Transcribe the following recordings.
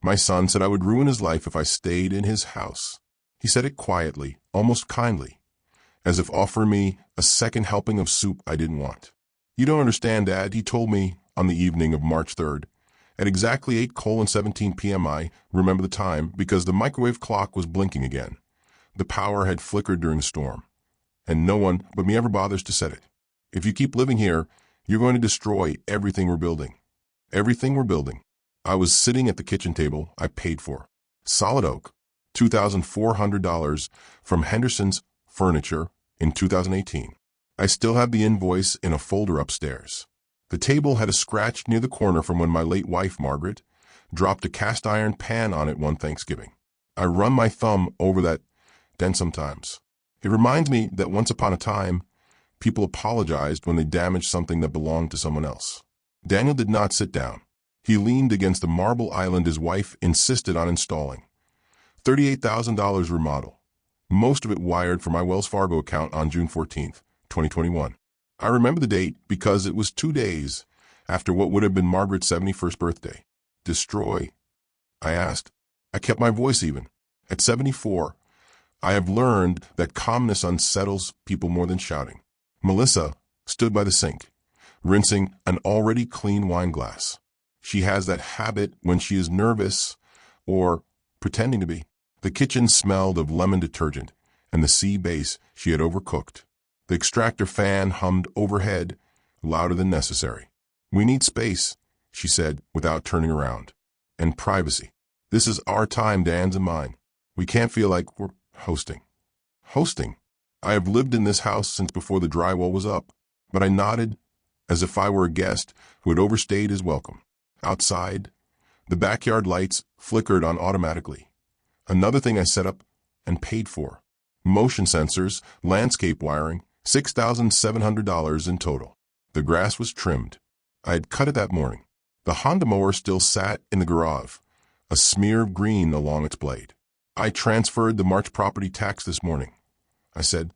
My son said I would ruin his life if I stayed in his house. He said it quietly, almost kindly, as if offering me a second helping of soup I didn't want. You don't understand, Dad, he told me on the evening of March 3rd. At exactly 8:17 p.m. I remember the time because the microwave clock was blinking again. The power had flickered during the storm, and no one but me ever bothers to set it. If you keep living here, you're going to destroy everything we're building. Everything we're building. I was sitting at the kitchen table I paid for. Solid oak, $2,400 from Henderson's Furniture in 2018. I still have the invoice in a folder upstairs. The table had a scratch near the corner from when my late wife, Margaret, dropped a cast iron pan on it one Thanksgiving. I run my thumb over that dent sometimes. It reminds me that once upon a time, people apologized when they damaged something that belonged to someone else. Daniel did not sit down. He leaned against the marble island his wife insisted on installing. $38,000 remodel, most of it wired from my Wells Fargo account on June 14th, 2021. I remember the date because it was 2 days after what would have been Margaret's 71st birthday. Destroy? I asked. I kept my voice even. At 74, I have learned that calmness unsettles people more than shouting. Melissa stood by the sink, rinsing an already clean wine glass. She has that habit when she is nervous or pretending to be. The kitchen smelled of lemon detergent and the sea base she had overcooked. The extractor fan hummed overhead, louder than necessary. We need space, she said without turning around. And privacy. This is our time, Dan's and mine. We can't feel like we're hosting. Hosting? I have lived in this house since before the drywall was up, but I nodded as if I were a guest who had overstayed his welcome. Outside, the backyard lights flickered on automatically. Another thing I set up and paid for. Motion sensors, landscape wiring, $6,700 in total. The grass was trimmed. I had cut it that morning. The Honda mower still sat in the garage, a smear of green along its blade. I transferred the March property tax this morning, I said,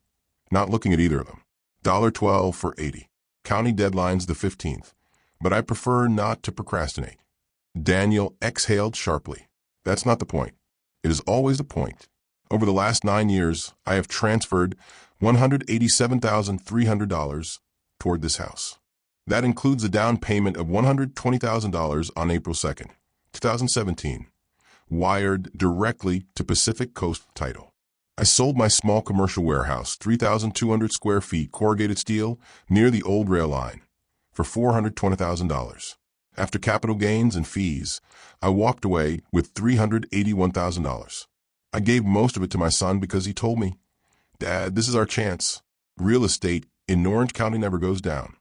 not looking at either of them. $1.12 for 80. County deadline's the 15th, but I prefer not to procrastinate. Daniel exhaled sharply. That's not the point. It is always the point. Over the last 9 years, I have transferred $187,300 toward this house. That includes a down payment of $120,000 on April 2nd, 2017, wired directly to Pacific Coast Title. I sold my small commercial warehouse, 3,200 square feet, corrugated steel, near the old rail line, for $420,000. After capital gains and fees, I walked away with $381,000. I gave most of it to my son because he told me, Dad, this is our chance. Real estate in Orange County never goes down.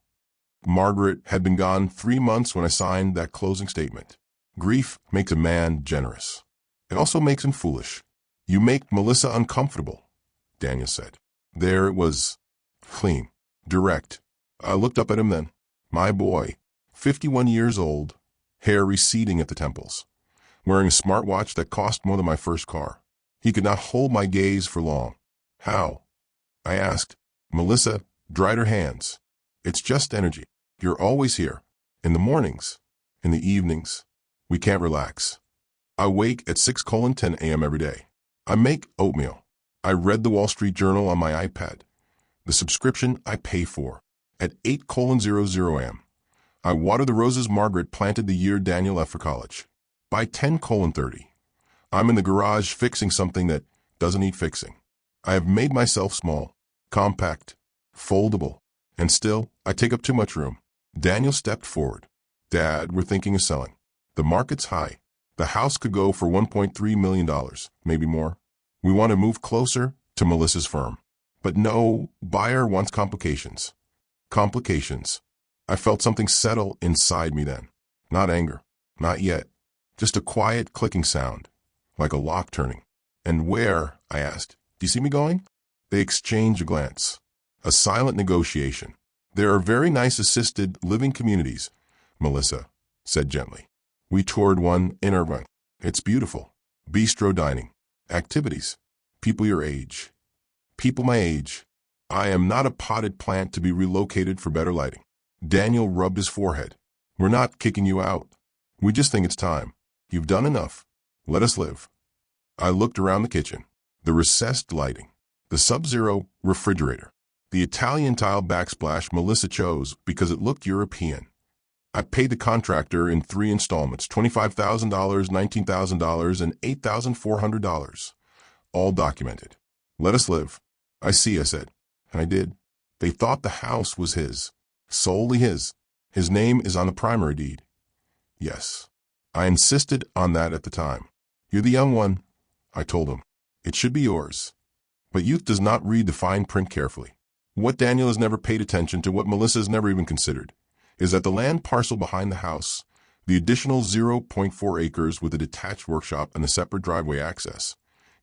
Margaret had been gone 3 months when I signed that closing statement. Grief makes a man generous. It also makes him foolish. You make Melissa uncomfortable, Daniel said. There it was, clean, direct. I looked up at him then. My boy, 51 years old, hair receding at the temples, wearing a smartwatch that cost more than my first car. He could not hold my gaze for long. How? I asked. Melissa dried her hands. It's just energy. You're always here. In the mornings. In the evenings. We can't relax. I wake at 6:10 a.m. every day. I make oatmeal. I read the Wall Street Journal on my iPad. The subscription I pay for. At 8:00 a.m. I water the roses Margaret planted the year Daniel left for college. By 10:30, I'm in the garage fixing something that doesn't need fixing. I have made myself small, compact, foldable, and still I take up too much room. Daniel stepped forward. Dad, we're thinking of selling. The market's high. The house could go for $1.3 million, maybe more. We want to move closer to Melissa's firm. But no buyer wants complications. Complications. I felt something settle inside me then. Not anger. Not yet. Just a quiet clicking sound, like a lock turning. And where? I asked. Do you see me going? They exchanged a glance. A silent negotiation. There are very nice assisted living communities, Melissa said gently. We toured one in Irvine. It's beautiful. Bistro dining. Activities. People your age. People my age. I am not a potted plant to be relocated for better lighting. Daniel rubbed his forehead. We're not kicking you out. We just think it's time. You've done enough. Let us live. I looked around the kitchen. The recessed lighting. The Sub-Zero refrigerator. The Italian tile backsplash Melissa chose because it looked European. I paid the contractor in 3 installments, $25,000, $19,000, and $8,400. All documented. Let us live. I see, I said. And I did. They thought the house was his. Solely his. His name is on the primary deed. Yes. I insisted on that at the time. You're the young one, I told him. It should be yours. But youth does not read the fine print carefully. What Daniel has never paid attention to, what Melissa has never even considered, is that the land parcel behind the house, the additional 0.4 acres with a detached workshop and a separate driveway access,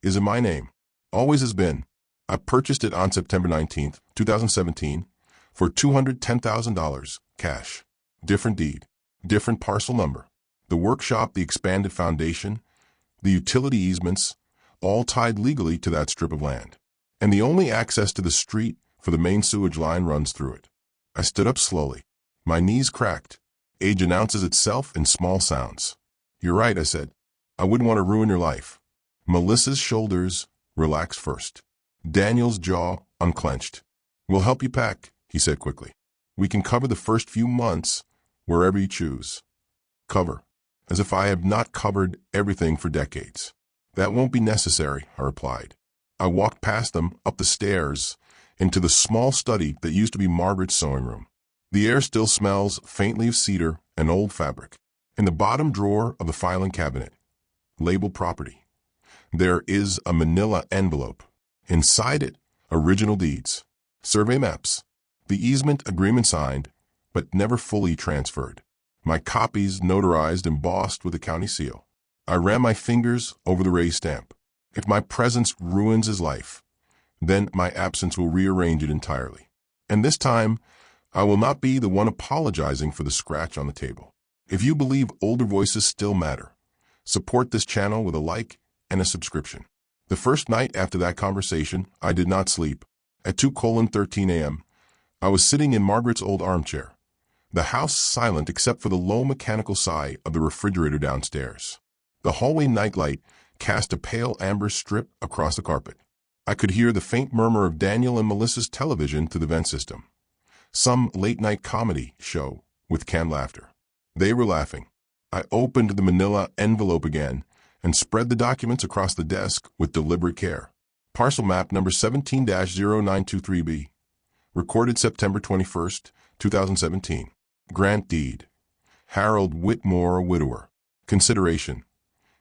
is in my name. Always has been. I purchased it on September 19th, 2017, for $210,000, cash. Different deed. Different parcel number. The workshop, the expanded foundation, the utility easements, all tied legally to that strip of land. And the only access to the street for the main sewage line runs through it. I stood up slowly. My knees cracked. Age announces itself in small sounds. You're right, I said. I wouldn't want to ruin your life. Melissa's shoulders relaxed first. Daniel's jaw unclenched. We'll help you pack, he said quickly. We can cover the first few months wherever you choose. Cover. As if I have not covered everything for decades. That won't be necessary, I replied. I walked past them, up the stairs, into the small study that used to be Margaret's sewing room. The air still smells faintly of cedar and old fabric. In the bottom drawer of the filing cabinet, labeled property, there is a manila envelope. Inside it, original deeds, survey maps, the easement agreement signed, but never fully transferred. My copies notarized, embossed with the county seal. I ran my fingers over the raised stamp. If my presence ruins his life, then my absence will rearrange it entirely. And this time, I will not be the one apologizing for the scratch on the table. If you believe older voices still matter, support this channel with a like and a subscription. The first night after that conversation, I did not sleep. At 2:13 a.m., I was sitting in Margaret's old armchair, the house silent except for the low mechanical sigh of the refrigerator downstairs. The hallway nightlight cast a pale amber strip across the carpet. I could hear the faint murmur of Daniel and Melissa's television through the vent system. Some late-night comedy show with canned laughter. They were laughing. I opened the manila envelope again and spread the documents across the desk with deliberate care. Parcel map number 17-0923B. Recorded September 21st, 2017. Grant deed. Harold Whitmore, widower. Consideration.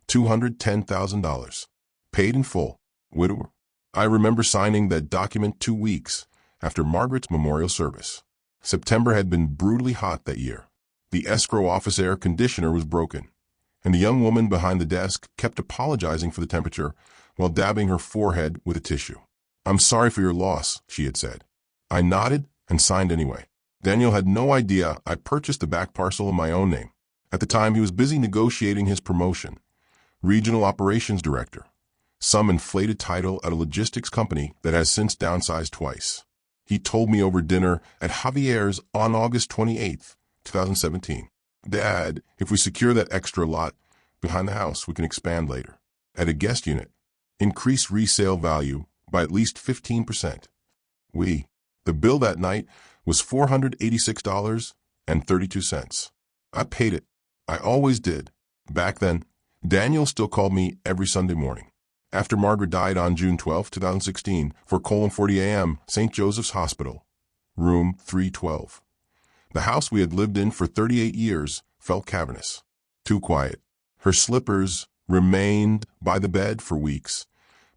$210,000. Paid in full. Widower. I remember signing that document 2 weeks after Margaret's memorial service. September had been brutally hot that year. The escrow office air conditioner was broken, and the young woman behind the desk kept apologizing for the temperature while dabbing her forehead with a tissue. I'm sorry for your loss, she had said. I nodded and signed anyway. Daniel had no idea I purchased the back parcel in my own name. At the time, he was busy negotiating his promotion. Regional Operations Director. Some inflated title at a logistics company that has since downsized twice. He told me over dinner at Javier's on August 28th, 2017. Dad, if we secure that extra lot behind the house, we can expand later. At a guest unit. Increase resale value by at least 15%. The bill that night was $486.32. I paid it. I always did. Back then, Daniel still called me every Sunday morning. After Margaret died on June 12, 2016, 4:40 a.m., St. Joseph's Hospital, room 312. The house we had lived in for 38 years felt cavernous, too quiet. Her slippers remained by the bed for weeks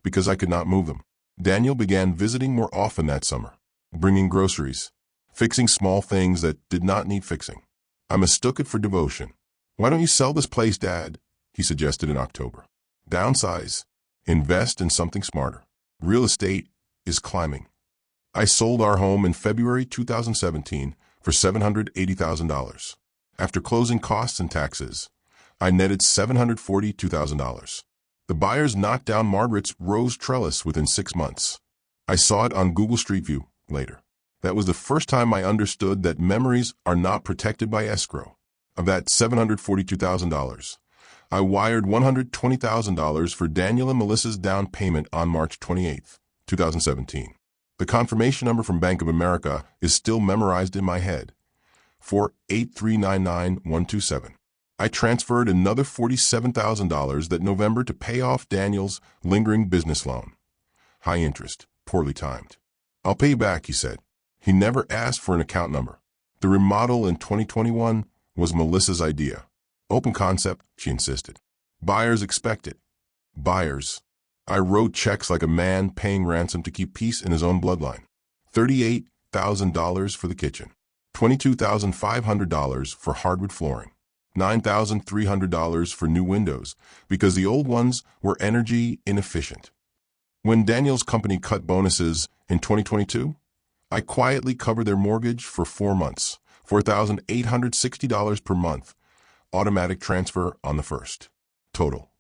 because I could not move them. Daniel began visiting more often that summer, bringing groceries, fixing small things that did not need fixing. I mistook it for devotion. Why don't you sell this place, Dad? He suggested in October. Downsize. Invest in something smarter. Real estate is climbing. I sold our home in February 2017 for $780,000. After closing costs and taxes, I netted $742,000. The buyers knocked down Margaret's rose trellis within 6 months. I saw it on Google Street View later. That was the first time I understood that memories are not protected by escrow. Of that $742,000, I wired $120,000 for Daniel and Melissa's down payment on March 28, 2017. The confirmation number from Bank of America is still memorized in my head. 48399-127. I transferred another $47,000 that November to pay off Daniel's lingering business loan. High interest, poorly timed. I'll pay you back, he said. He never asked for an account number. The remodel in 2021 was Melissa's idea. Open concept, she insisted. Buyers expect it. Buyers. I wrote checks like a man paying ransom to keep peace in his own bloodline. $38,000 for the kitchen. $22,500 for hardwood flooring. $9,300 for new windows because the old ones were energy inefficient. When Daniel's company cut bonuses in 2022, I quietly covered their mortgage for 4 months, $4,860 per month, automatic transfer on the first. Total,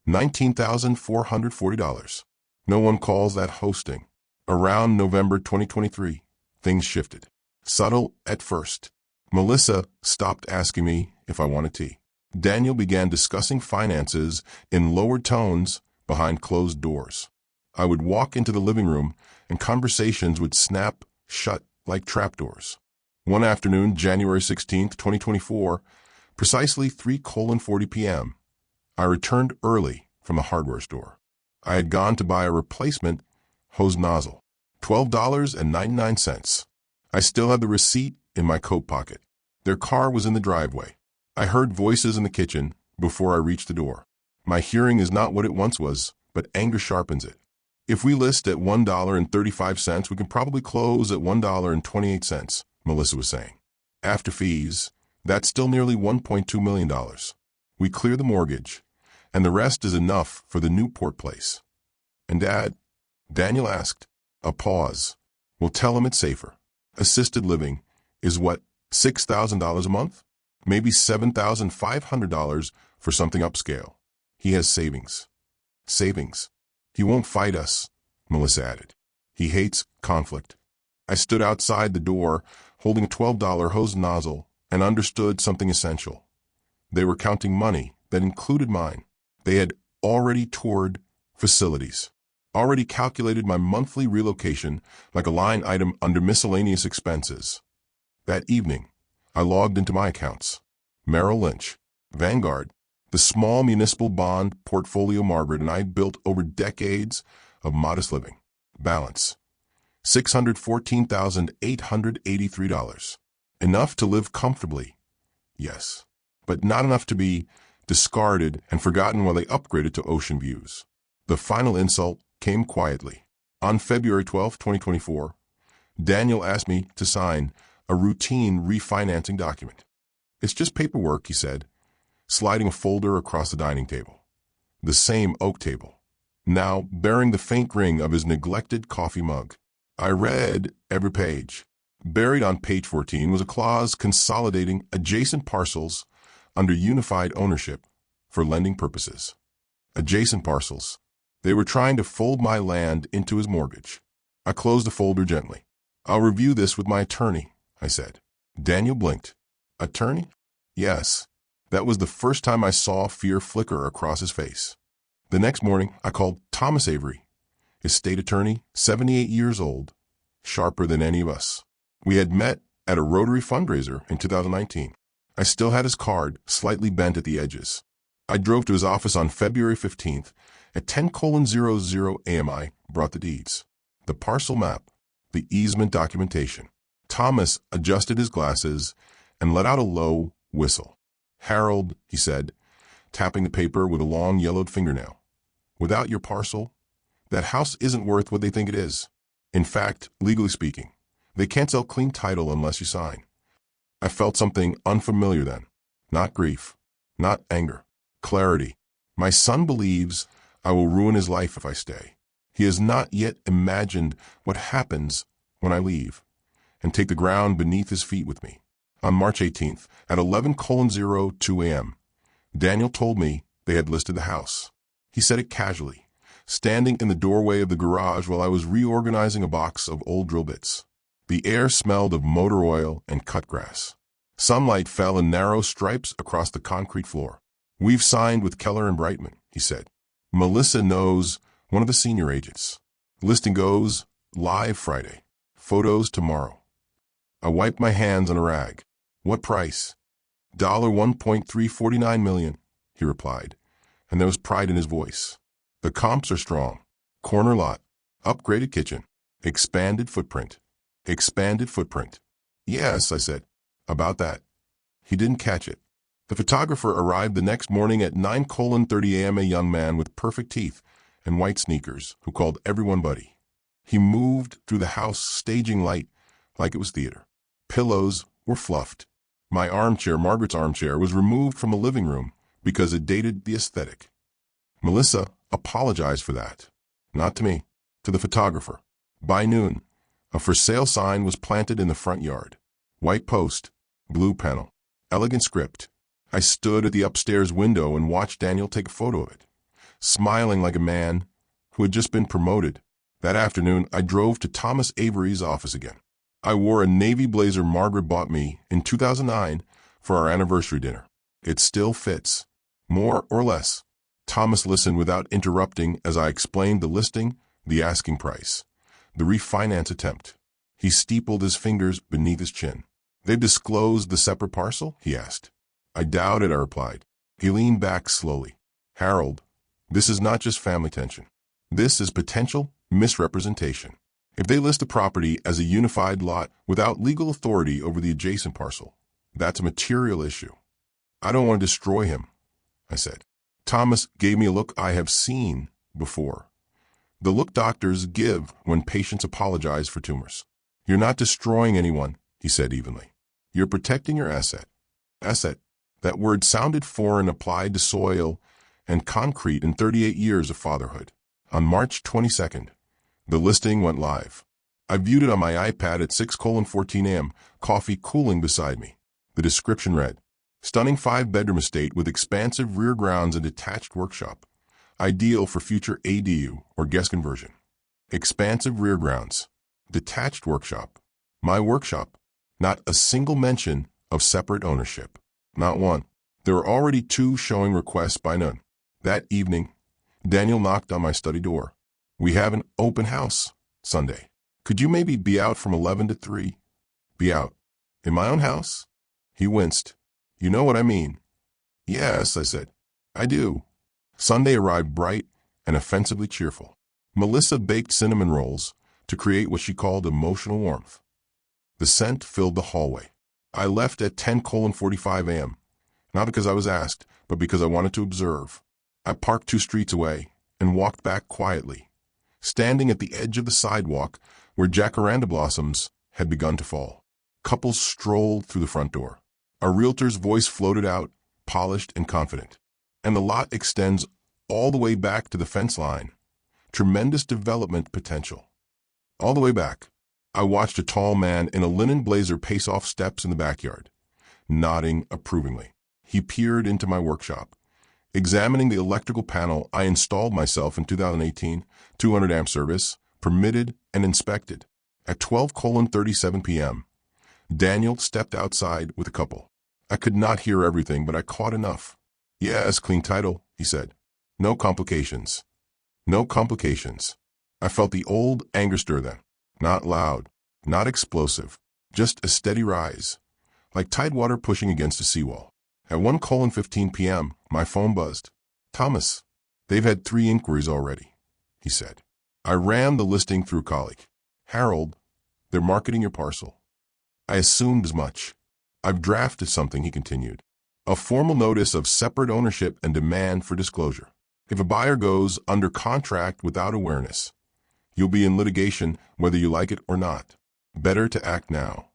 $19,440. No one calls that hosting. Around November 2023, things shifted. Subtle at first. Melissa stopped asking me if I wanted tea. Daniel began discussing finances in lowered tones behind closed doors. I would walk into the living room and conversations would snap shut like trapdoors. One afternoon, January 16, 2024, precisely 3:40 p.m., I returned early from a hardware store. I had gone to buy a replacement hose nozzle, $12.99. I still had the receipt in my coat pocket. Their car was in the driveway. I heard voices in the kitchen before I reached the door. My hearing is not what it once was, but anger sharpens it. If we list at $1.35, we can probably close at $1.28, Melissa was saying. After fees, that's still nearly $1.2 million. We clear the mortgage, and the rest is enough for the Newport place. And Dad, Daniel asked. A pause. We'll tell him it's safer. Assisted living is what, $6,000 a month? Maybe $7,500 for something upscale. He has savings. Savings. He won't fight us, Melissa added. He hates conflict. I stood outside the door, holding a $12 hose nozzle, and understood something essential. They were counting money that included mine. They had already toured facilities, already calculated my monthly relocation like a line item under miscellaneous expenses. That evening, I logged into my accounts. Merrill Lynch, Vanguard, the small municipal bond portfolio Margaret and I built over decades of modest living. Balance, $614,883. Enough to live comfortably, yes, but not enough to be discarded and forgotten while they upgraded to ocean views. The final insult came quietly. On February 12, 2024, Daniel asked me to sign a routine refinancing document. It's just paperwork, he said, sliding a folder across the dining table. The same oak table, now bearing the faint ring of his neglected coffee mug. I read every page. Buried on page 14 was a clause consolidating adjacent parcels under unified ownership for lending purposes. Adjacent parcels. They were trying to fold my land into his mortgage. I closed the folder gently. I'll review this with my attorney, I said. Daniel blinked. Attorney? Yes. That was the first time I saw fear flicker across his face. The next morning, I called Thomas Avery, his state attorney, 78 years old, sharper than any of us. We had met at a Rotary fundraiser in 2019. I still had his card, slightly bent at the edges. I drove to his office on February 15th. At 10:00 a.m. I brought the deeds, the parcel map, the easement documentation. Thomas adjusted his glasses and let out a low whistle. Harold, he said, tapping the paper with a long yellowed fingernail. Without your parcel, that house isn't worth what they think it is. In fact, legally speaking, they can't sell clean title unless you sign. I felt something unfamiliar then. Not grief, not anger, clarity. My son believes I will ruin his life if I stay. He has not yet imagined what happens when I leave and take the ground beneath his feet with me. On March 18th, at 11:02 a.m., Daniel told me they had listed the house. He said it casually, standing in the doorway of the garage while I was reorganizing a box of old drill bits. The air smelled of motor oil and cut grass. Sunlight fell in narrow stripes across the concrete floor. We've signed with Keller and Brightman, he said. Melissa knows, one of the senior agents. Listing goes live Friday. Photos tomorrow. I wiped my hands on a rag. What price? $1.349 million, he replied, and there was pride in his voice. The comps are strong. Corner lot. Upgraded kitchen. Expanded footprint. Expanded footprint. Yes, I said. About that. He didn't catch it. The photographer arrived the next morning at 9:30 a.m., a young man with perfect teeth and white sneakers who called everyone buddy. He moved through the house, staging light like it was theater. Pillows were fluffed. My armchair, Margaret's armchair, was removed from the living room because it dated the aesthetic. Melissa apologized for that. Not to me, to the photographer. By noon, a for sale sign was planted in the front yard. White post, blue panel, elegant script. I stood at the upstairs window and watched Daniel take a photo of it, smiling like a man who had just been promoted. That afternoon, I drove to Thomas Avery's office again. I wore a navy blazer Margaret bought me in 2009 for our anniversary dinner. It still fits, more or less. Thomas listened without interrupting as I explained the listing, the asking price, the refinance attempt. He steepled his fingers beneath his chin. They've disclosed the separate parcel? He asked. I doubt it, I replied. He leaned back slowly. Harold, this is not just family tension. This is potential misrepresentation. If they list the property as a unified lot without legal authority over the adjacent parcel, that's a material issue. I don't want to destroy him, I said. Thomas gave me a look I have seen before. The look doctors give when patients apologize for tumors. You're not destroying anyone, he said evenly. You're protecting your asset. Asset. That word sounded foreign, applied to soil and concrete in 38 years of fatherhood. On March 22nd, the listing went live. I viewed it on my iPad at 6:14 a.m., coffee cooling beside me. The description read, stunning 5-bedroom estate with expansive rear grounds and detached workshop. Ideal for future ADU or guest conversion. Expansive rear grounds. Detached workshop. My workshop. Not a single mention of separate ownership. Not one. There were already 2 showing requests by none. That evening, Daniel knocked on my study door. We have an open house Sunday. Could you maybe be out from 11 to 3? Be out. In my own house? He winced. You know what I mean. Yes, I said. I do. Sunday arrived bright and offensively cheerful. Melissa baked cinnamon rolls to create what she called emotional warmth. The scent filled the hallway. I left at 10:45 a.m., not because I was asked, but because I wanted to observe. I parked 2 streets away and walked back quietly, standing at the edge of the sidewalk where jacaranda blossoms had begun to fall. Couples strolled through the front door. A realtor's voice floated out, polished and confident. And the lot extends all the way back to the fence line. Tremendous development potential. All the way back. I watched a tall man in a linen blazer pace off steps in the backyard, nodding approvingly. He peered into my workshop, examining the electrical panel I installed myself in 2018, 200 amp service, permitted and inspected. At 12:37 p.m., Daniel stepped outside with a couple. I could not hear everything, but I caught enough. Yes, clean title, he said. No complications. No complications. I felt the old anger stir then. Not loud, not explosive, just a steady rise, like tidewater pushing against a seawall. At 1:15 p.m., my phone buzzed. Thomas, they've had 3 inquiries already, he said. I ran the listing through a colleague. Harold, they're marketing your parcel. I assumed as much. I've drafted something, he continued. A formal notice of separate ownership and demand for disclosure. If a buyer goes under contract without awareness, you'll be in litigation whether you like it or not. Better to act now.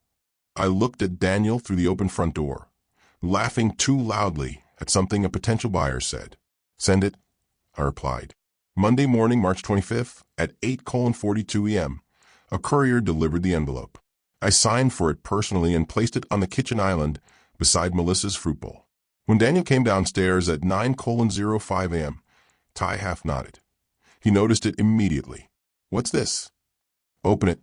I looked at Daniel through the open front door, laughing too loudly at something a potential buyer said. Send it, I replied. Monday morning, March 25th, at 8:42 a.m., a courier delivered the envelope. I signed for it personally and placed it on the kitchen island beside Melissa's fruit bowl. When Daniel came downstairs at 9:05 a.m., Ty half nodded. He noticed it immediately. What's this? Open it,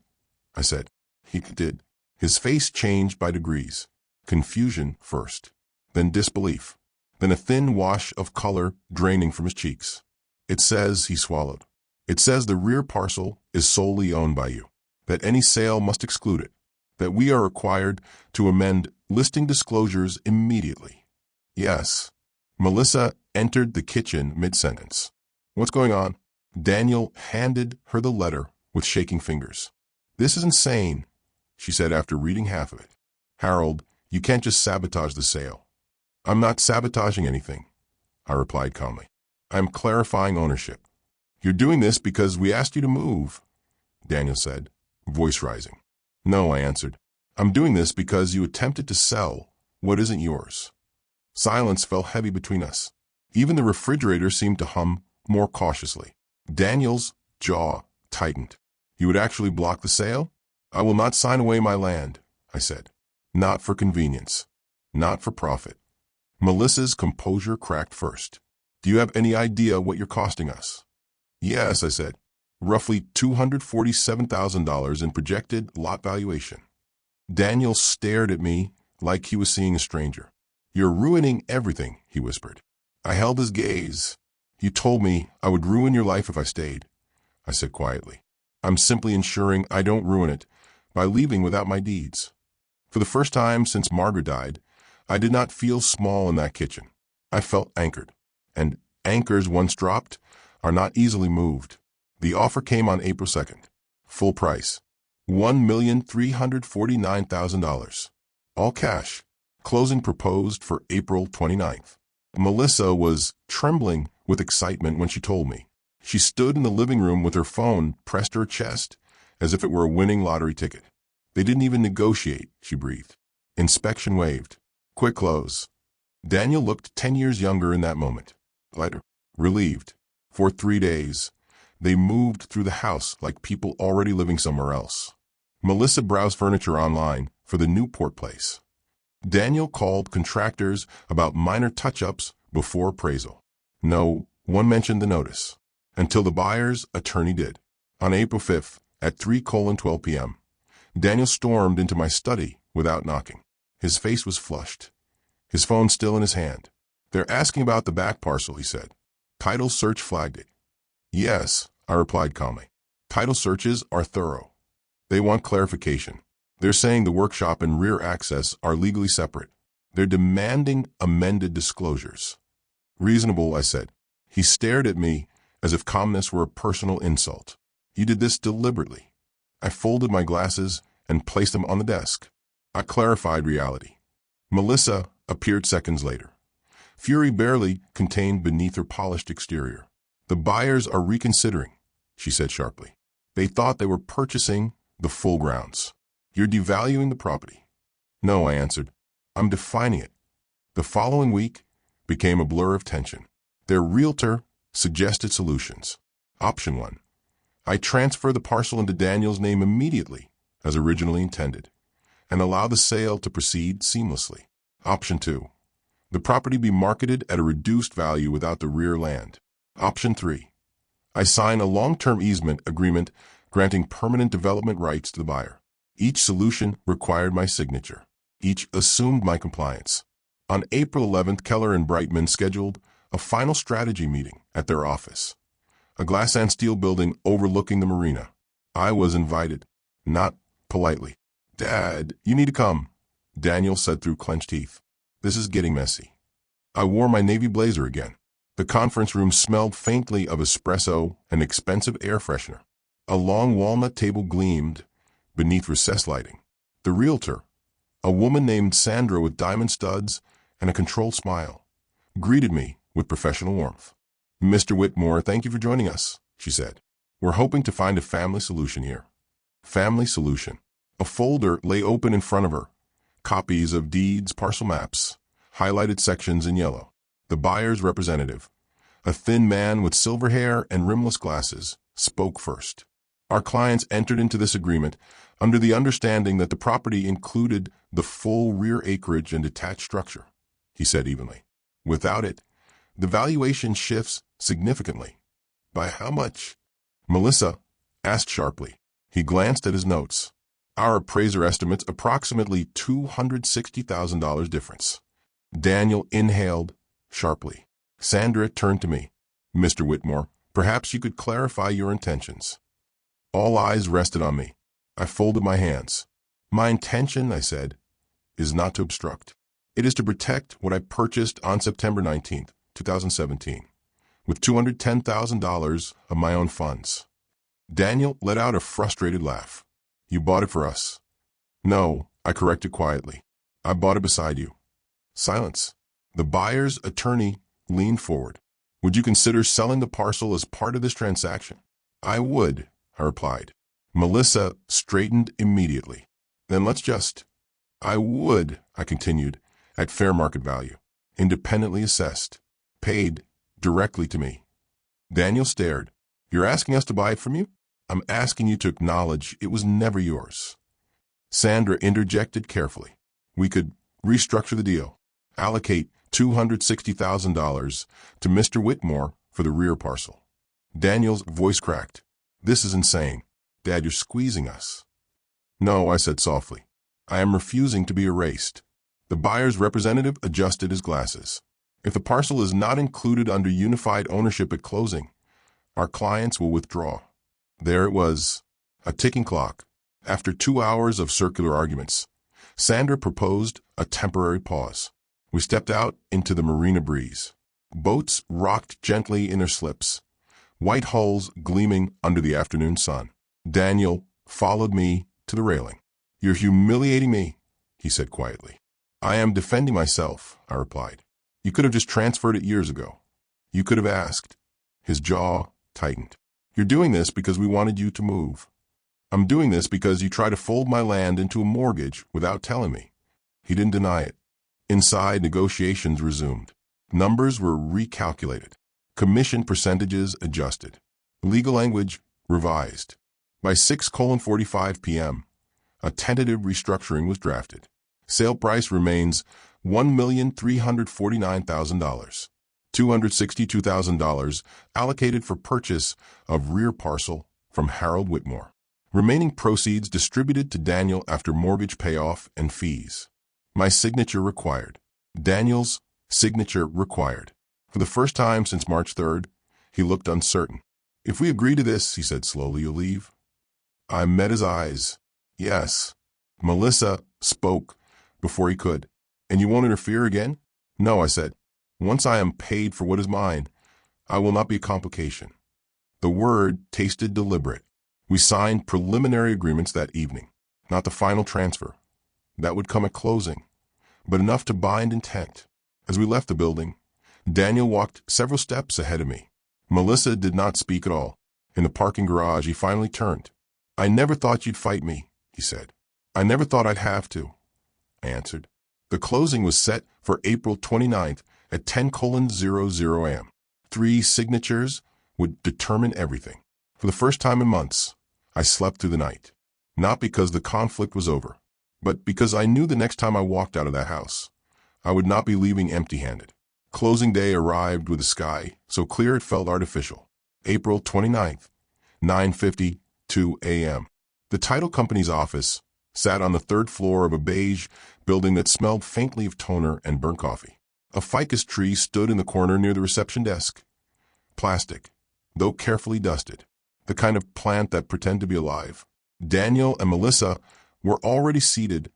I said. He did. His face changed by degrees. Confusion first, then disbelief. then a thin wash of color draining from his cheeks. It says, he swallowed. It says the rear parcel is solely owned by you, that any sale must exclude it, that we are required to amend listing disclosures immediately. Yes. Melissa entered the kitchen mid-sentence. What's going on? Daniel handed her the letter with shaking fingers. This is insane, she said after reading half of it. Harold, you can't just sabotage the sale. I'm not sabotaging anything, I replied calmly. I'm clarifying ownership. You're doing this because we asked you to move, Daniel said, voice rising. No, I answered. I'm doing this because you attempted to sell what isn't yours. Silence fell heavy between us. Even the refrigerator seemed to hum more cautiously. Daniel's jaw tightened. You would actually block the sale? I will not sign away my land, I said. Not for convenience. Not for profit. Melissa's composure cracked first. Do you have any idea what you're costing us? Yes, I said. Roughly $247,000 in projected lot valuation. Daniel stared at me like he was seeing a stranger. You're ruining everything, he whispered. I held his gaze. You told me I would ruin your life if I stayed, I said quietly. I'm simply ensuring I don't ruin it by leaving without my deeds. For the first time since Margaret died, I did not feel small in that kitchen. I felt anchored. And anchors once dropped are not easily moved. The offer came on April 2nd. Full price. $1,349,000. All cash. Closing proposed for April 29th. Melissa was trembling with excitement when she told me. She stood in the living room with her phone pressed to her chest as if it were a winning lottery ticket. They didn't even negotiate, she breathed. Inspection waived. Quick close. Daniel looked 10 years younger in that moment. Lighter. Relieved. For 3 days, they moved through the house like people already living somewhere else. Melissa browsed furniture online for the Newport place. Daniel called contractors about minor touch-ups before appraisal. No one mentioned the notice, until the buyer's attorney did. On April 5th, at 3:12 p.m., Daniel stormed into my study without knocking. His face was flushed, his phone still in his hand. They're asking about the back parcel, he said. Title search flagged it. Yes, I replied calmly. Title searches are thorough. They want clarification. They're saying the workshop and rear access are legally separate. They're demanding amended disclosures. Reasonable, I said. He stared at me as if calmness were a personal insult. You did this deliberately. I folded my glasses and placed them on the desk. I clarified reality. Melissa appeared seconds later. Fury barely contained beneath her polished exterior. The buyers are reconsidering, she said sharply. They thought they were purchasing the full grounds. You're devaluing the property. No, I answered. I'm defining it. The following week became a blur of tension. Their realtor suggested solutions. Option 1. I transfer the parcel into Daniel's name immediately, as originally intended, and allow the sale to proceed seamlessly. Option 2. The property be marketed at a reduced value without the rear land. Option 3. I sign a long-term easement agreement granting permanent development rights to the buyer. Each solution required my signature. Each assumed my compliance. On April 11th, Keller and Brightman scheduled a final strategy meeting at their office, a glass and steel building overlooking the marina. I was invited, not politely. Dad, you need to come, Daniel said through clenched teeth. This is getting messy. I wore my navy blazer again. The conference room smelled faintly of espresso and expensive air freshener. A long walnut table gleamed beneath recessed lighting. The realtor, a woman named Sandra with diamond studs and a controlled smile, greeted me with professional warmth. Mr. Whitmore, thank you for joining us, she said. We're hoping to find a family solution here. Family solution. A folder lay open in front of her. Copies of deeds, parcel maps, highlighted sections in yellow. The buyer's representative, a thin man with silver hair and rimless glasses, spoke first. Our clients entered into this agreement under the understanding that the property included the full rear acreage and detached structure, he said evenly. Without it, the valuation shifts significantly. By how much? Melissa asked sharply. He glanced at his notes. Our appraiser estimates approximately $260,000 difference. Daniel inhaled sharply. Sandra turned to me. Mr. Whitmore, perhaps you could clarify your intentions. All eyes rested on me. I folded my hands. My intention, I said, is not to obstruct. It is to protect what I purchased on September 19th, 2017, with $210,000 of my own funds. Daniel let out a frustrated laugh. You bought it for us. No, I corrected quietly. I bought it beside you. Silence. The buyer's attorney leaned forward. Would you consider selling the parcel as part of this transaction? I would, I replied. Melissa straightened immediately. Then let's just. I would, I continued, at fair market value, independently assessed, paid directly to me. Daniel stared. You're asking us to buy it from you? I'm asking you to acknowledge it was never yours. Sandra interjected carefully. We could restructure the deal, allocate $260,000 to Mr. Whitmore for the rear parcel. Daniel's voice cracked. This is insane. Dad, you're squeezing us. No, I said softly. I am refusing to be erased. The buyer's representative adjusted his glasses. If the parcel is not included under unified ownership at closing, our clients will withdraw. There it was, a ticking clock. After 2 hours of circular arguments, Sandra proposed a temporary pause. We stepped out into the marina breeze. Boats rocked gently in their slips, white hulls gleaming under the afternoon sun. Daniel followed me to the railing. You're humiliating me, he said quietly. I am defending myself, I replied. You could have just transferred it years ago. You could have asked. His jaw tightened. You're doing this because we wanted you to move. I'm doing this because you try to fold my land into a mortgage without telling me. He didn't deny it. Inside, negotiations resumed. Numbers were recalculated. Commission percentages adjusted. Legal language revised. By 6:45 p.m., a tentative restructuring was drafted. Sale price remains $1,349,000. $262,000 allocated for purchase of rear parcel from Harold Whitmore. Remaining proceeds distributed to Daniel after mortgage payoff and fees. My signature required. Daniel's signature required. For the first time since March 3rd, he looked uncertain. If we agree to this, he said slowly, you'll leave? I met his eyes. Yes. Melissa spoke before he could. And you won't interfere again? No, I said. Once I am paid for what is mine, I will not be a complication. The word tasted deliberate. We signed preliminary agreements that evening, not the final transfer. That would come at closing, but enough to bind intent. As we left the building, Daniel walked several steps ahead of me. Melissa did not speak at all. In the parking garage, he finally turned. I never thought you'd fight me, he said. I never thought I'd have to, I answered. The closing was set for April 29th at 10:00 a.m. 3 signatures would determine everything. For the first time in months, I slept through the night. Not because the conflict was over, but because I knew the next time I walked out of that house, I would not be leaving empty-handed. Closing day arrived with a sky so clear it felt artificial. April 29th, 9:52 a.m. The title company's office sat on the third floor of a beige building that smelled faintly of toner and burnt coffee. A ficus tree stood in the corner near the reception desk. Plastic, though carefully dusted. The kind of plant that pretended to be alive. Daniel and Melissa were already seated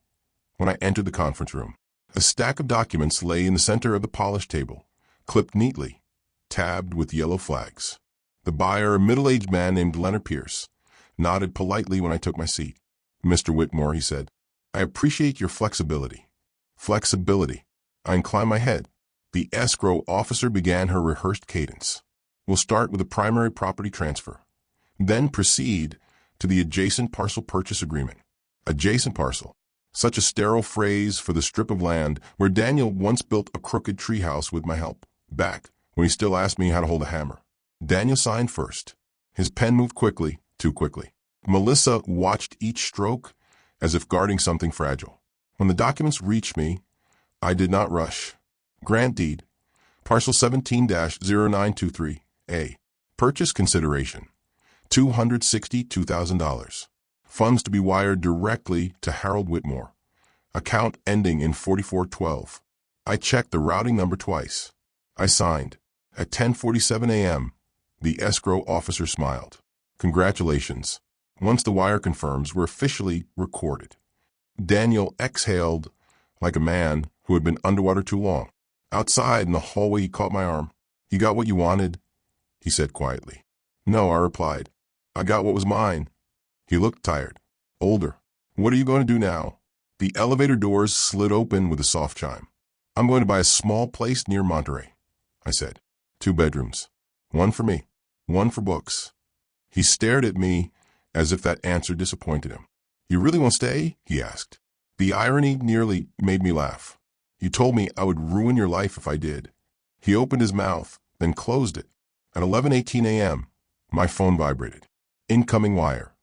when I entered the conference room. A stack of documents lay in the center of the polished table, clipped neatly, tabbed with yellow flags. The buyer, a middle-aged man named Leonard Pierce, nodded politely when I took my seat. Mr. Whitmore, he said, I appreciate your flexibility. Flexibility. I inclined my head. The escrow officer began her rehearsed cadence. We'll start with a primary property transfer, then proceed to the adjacent parcel purchase agreement. Adjacent parcel. Such a sterile phrase for the strip of land where Daniel once built a crooked treehouse with my help, back when he still asked me how to hold a hammer. Daniel signed first. His pen moved quickly, too quickly. Melissa watched each stroke as if guarding something fragile. When the documents reached me, I did not rush. Grant deed. Parcel 17-0923A. Purchase consideration. $262,000. Funds to be wired directly to Harold Whitmore. Account ending in 4412. I checked the routing number twice. I signed. At 10:47 a.m., the escrow officer smiled. Congratulations. Once the wire confirms, we're officially recorded. Daniel exhaled like a man who had been underwater too long. Outside in the hallway, he caught my arm. You got what you wanted? He said quietly. No, I replied. I got what was mine. He looked tired, older. What are you going to do now? The elevator doors slid open with a soft chime. I'm going to buy a small place near Monterey, I said. 2 bedrooms. One for me, one for books. He stared at me as if that answer disappointed him. You really won't stay? He asked. The irony nearly made me laugh. You told me I would ruin your life if I did. He opened his mouth, then closed it. At 11:18 a.m., my phone vibrated. Incoming wire.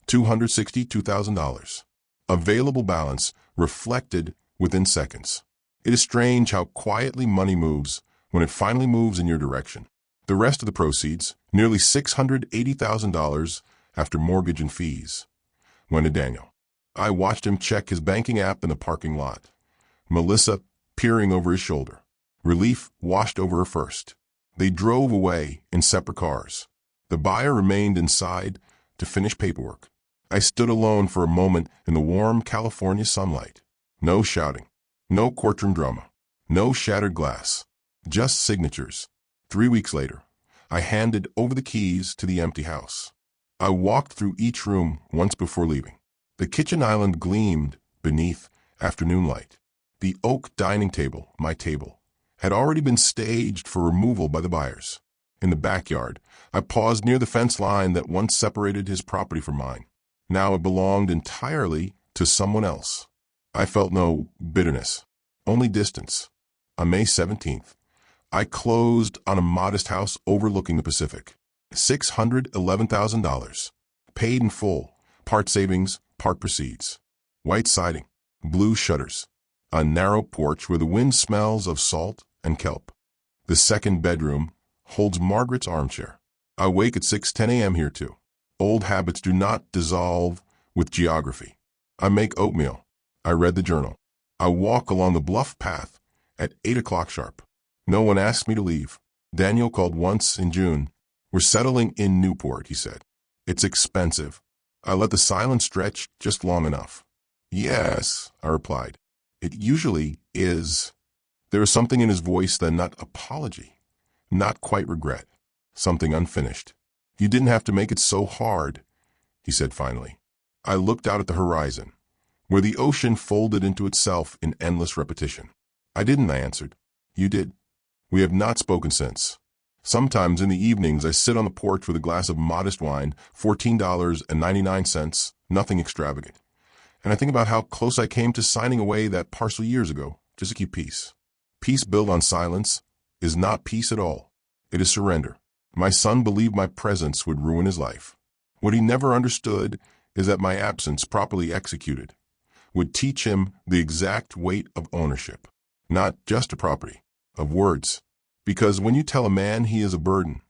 $262,000. Available balance reflected within seconds. It is strange how quietly money moves when it finally moves in your direction. The rest of the proceeds, nearly $680,000 after mortgage and fees, went to Daniel. I watched him check his banking app in the parking lot. Melissa peering over his shoulder. Relief washed over her first. They drove away in separate cars. The buyer remained inside to finish paperwork. I stood alone for a moment in the warm California sunlight. No shouting, no courtroom drama, no shattered glass, just signatures. 3 weeks later, I handed over the keys to the empty house. I walked through each room once before leaving. The kitchen island gleamed beneath afternoon light. The oak dining table, my table, had already been staged for removal by the buyers. In the backyard, I paused near the fence line that once separated his property from mine. Now it belonged entirely to someone else. I felt no bitterness, only distance. On May 17th, I closed on a modest house overlooking the Pacific. $611,000. Paid in full, part savings, part proceeds. White siding, blue shutters. A narrow porch where the wind smells of salt and kelp. The second bedroom holds Margaret's armchair. I wake at 6:10 a.m. here too. Old habits do not dissolve with geography. I make oatmeal. I read the journal. I walk along the bluff path at 8 o'clock sharp. No one asked me to leave. Daniel called once in June. We're settling in Newport, he said. It's expensive. I let the silence stretch just long enough. Yes, I replied. It usually is. There was something in his voice then, not apology, not quite regret, something unfinished. You didn't have to make it so hard, he said finally. I looked out at the horizon, where the ocean folded into itself in endless repetition. I didn't, I answered. You did. We have not spoken since. Sometimes in the evenings I sit on the porch with a glass of modest wine, $14.99, nothing extravagant. And I think about how close I came to signing away that parcel years ago, just to keep peace. Peace built on silence is not peace at all. It is surrender. My son believed my presence would ruin his life. What he never understood is that my absence, properly executed, would teach him the exact weight of ownership, not just a property, of words. Because when you tell a man he is a burden,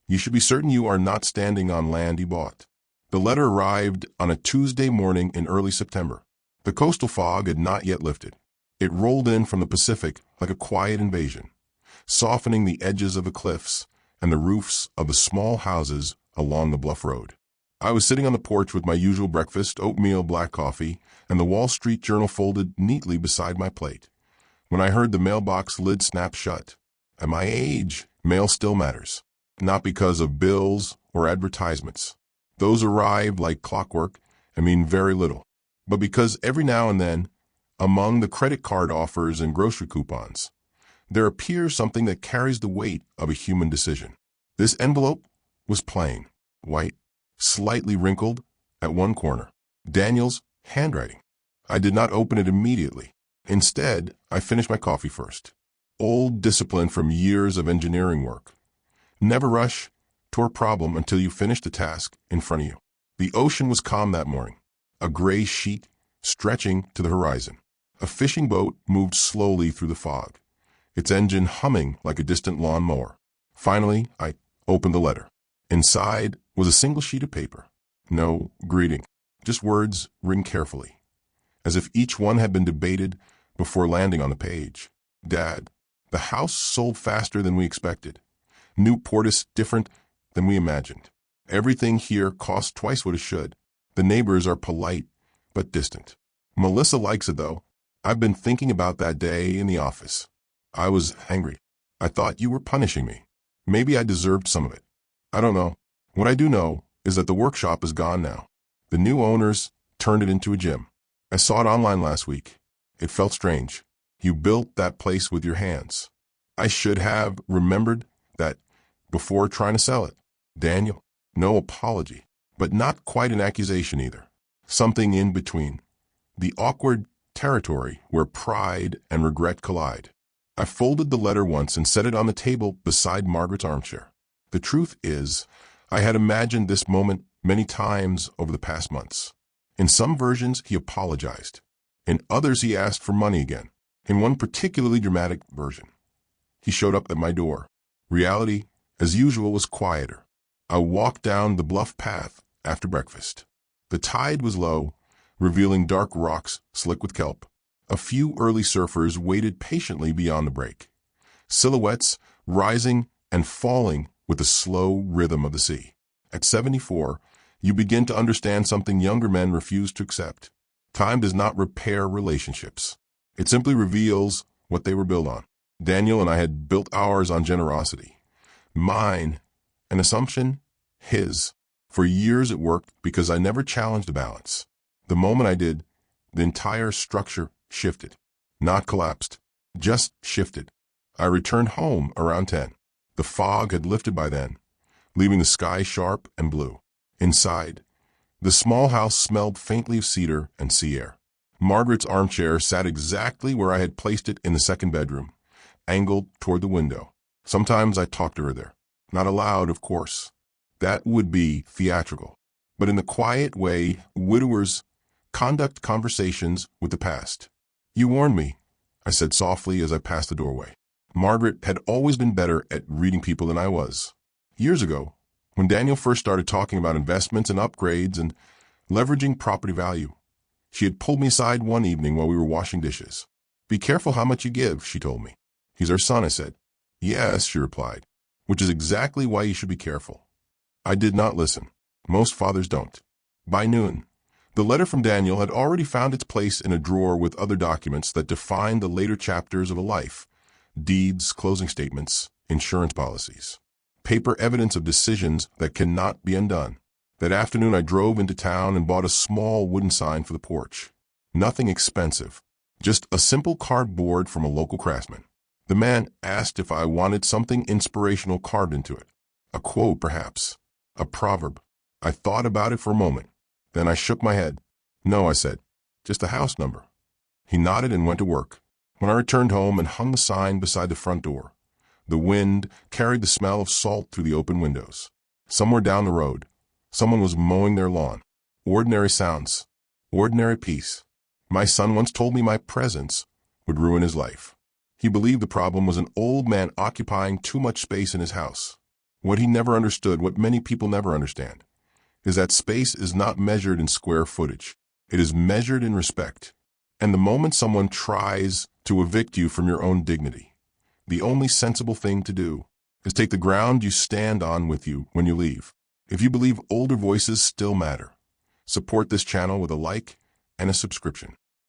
you should be certain you are not standing on land he bought. The letter arrived on a Tuesday morning in early September. The coastal fog had not yet lifted. It rolled in from the Pacific like a quiet invasion, softening the edges of the cliffs and the roofs of the small houses along the bluff road. I was sitting on the porch with my usual breakfast, oatmeal, black coffee, and the Wall Street Journal folded neatly beside my plate, when I heard the mailbox lid snap shut. At my age, mail still matters, not because of bills or advertisements. Those arrive like clockwork and mean very little, but because every now and then, among the credit card offers and grocery coupons, there appears something that carries the weight of a human decision. This envelope was plain, white, slightly wrinkled at one corner. Daniel's handwriting. I did not open it immediately. Instead, I finished my coffee first. Old discipline from years of engineering work. Never rush to a problem until you finish the task in front of you. The ocean was calm that morning, a gray sheet stretching to the horizon. A fishing boat moved slowly through the fog, its engine humming like a distant lawn mower. Finally, I opened the letter. Inside was a single sheet of paper. No greeting, just words written carefully, as if each one had been debated before landing on the page. Dad, The house sold faster than we expected. New Portis different than we imagined. Everything here costs twice what it should. The neighbors are polite, but distant. Melissa likes it, though. I've been thinking about that day in the office. I was angry. I thought you were punishing me. Maybe I deserved some of it. I don't know. What I do know is that the workshop is gone now. The new owners turned it into a gym. I saw it online last week. It felt strange. You built that place with your hands. I should have remembered that before trying to sell it. Daniel, no apology, but not quite an accusation either. Something in between. The awkward territory where pride and regret collide. I folded the letter once and set it on the table beside Margaret's armchair. The truth is, I had imagined this moment many times over the past months. In some versions, he apologized. In others, he asked for money again. In one particularly dramatic version, he showed up at my door. Reality, as usual, was quieter. I walked down the bluff path after breakfast. The tide was low, revealing dark rocks slick with kelp. A few early surfers waited patiently beyond the break, silhouettes rising and falling with the slow rhythm of the sea. At 74, you begin to understand something younger men refuse to accept. Time does not repair relationships. It simply reveals what they were built on. Daniel and I had built ours on generosity. Mine, an assumption, his. For years it worked because I never challenged the balance. The moment I did, the entire structure shifted. Not collapsed, just shifted. I returned home around 10. The fog had lifted by then, leaving the sky sharp and blue. Inside, the small house smelled faintly of cedar and sea air. Margaret's armchair sat exactly where I had placed it in the second bedroom, angled toward the window. Sometimes I talked to her there. Not aloud, of course. That would be theatrical. But in the quiet way widowers conduct conversations with the past. You warned me, I said softly as I passed the doorway. Margaret had always been better at reading people than I was. Years ago, when Daniel first started talking about investments and upgrades and leveraging property value, she had pulled me aside one evening while we were washing dishes. Be careful how much you give, she told me. He's our son, I said. Yes, she replied, which is exactly why you should be careful. I did not listen. Most fathers don't. By noon, the letter from Daniel had already found its place in a drawer with other documents that defined the later chapters of a life. Deeds, closing statements, insurance policies. Paper evidence of decisions that cannot be undone. That afternoon I drove into town and bought a small wooden sign for the porch. Nothing expensive, just a simple cardboard from a local craftsman. The man asked if I wanted something inspirational carved into it. A quote, perhaps. A proverb. I thought about it for a moment. Then I shook my head. No, I said. Just a house number. He nodded and went to work. When I returned home and hung the sign beside the front door, the wind carried the smell of salt through the open windows. Somewhere down the road, someone was mowing their lawn. Ordinary sounds. Ordinary peace. My son once told me my presence would ruin his life. He believed the problem was an old man occupying too much space in his house. What he never understood, what many people never understand, is that space is not measured in square footage. It is measured in respect. And the moment someone tries to evict you from your own dignity, the only sensible thing to do is take the ground you stand on with you when you leave. If you believe older voices still matter, support this channel with a like and a subscription.